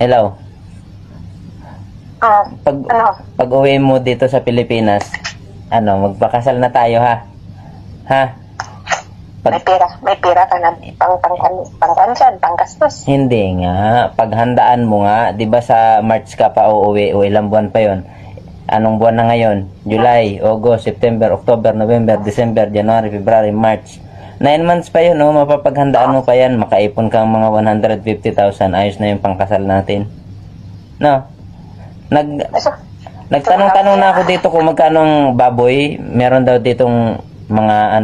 Hello. Oh, Pag, ano? pag uwi mo dito sa Pilipinas, magpakasal na tayo ha? Ha? May pera ka na pang gastos. Hindi nga. Paghandaan mo nga, di ba sa March ka pa uuwi o ilang buwan pa yon? Anong buwan na ngayon? July, August, September, October, November, December, January, February, March. 9 months pa yun, no? Mapapaghandaan mo pa yan. Makaipon kang mga 150,000. Ayos na yung pangkasal natin. No? Nagtanong-tanong na ako dito kung magkano ang baboy. Meron daw ditong mga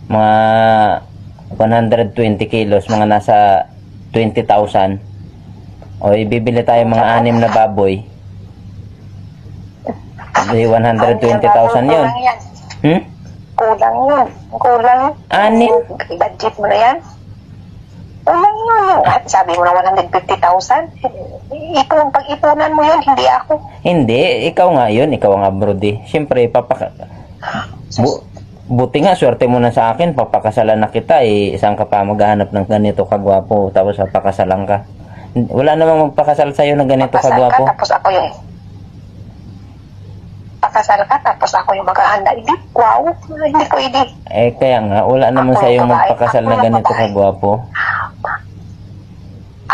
mga 120 kilos, mga nasa 20,000. O ibibili tayo mga 6 na baboy. Di 120,000 yun. Kulang yun. Kulang. Anim. Budget mo na yan. Kulang yun. At sabi mo na 150,000. Pag-ipunan mo yun, hindi ako. Hindi, ikaw nga yun. Ikaw nga, Brody. Siyempre, buti nga, swerte mo na sa akin. Papakasalan na kita. Isang ka pa maghahanap ng ganito kagwapo. Tapos papakasalan ka. Wala namang magpakasal sa'yo na ganito kagwapo. Tapos ako yung pakasal ka, tapos ako yung maghahanda. Hindi, wow. Hindi pwede. Kaya nga, wala naman sa'yo magpakasal na ganito kagwapo.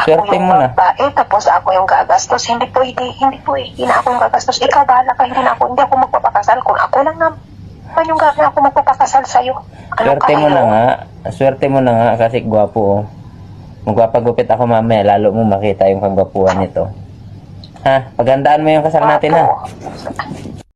Swerte mo na. Tapos ako yung gagastos. Hindi pwede. Hindi na ako yung gagastos. Ikaw bahala ka. Hindi ako magpapakasal. Kung ako lang naman yung ako magpapakasal sa'yo. Swerte mo na nga kasi gwapo. Oh. Magpapagupit ako mamaya. Lalo mo makita yung kagwapuan nito. Ha? Paghandaan mo yung kasal natin ha.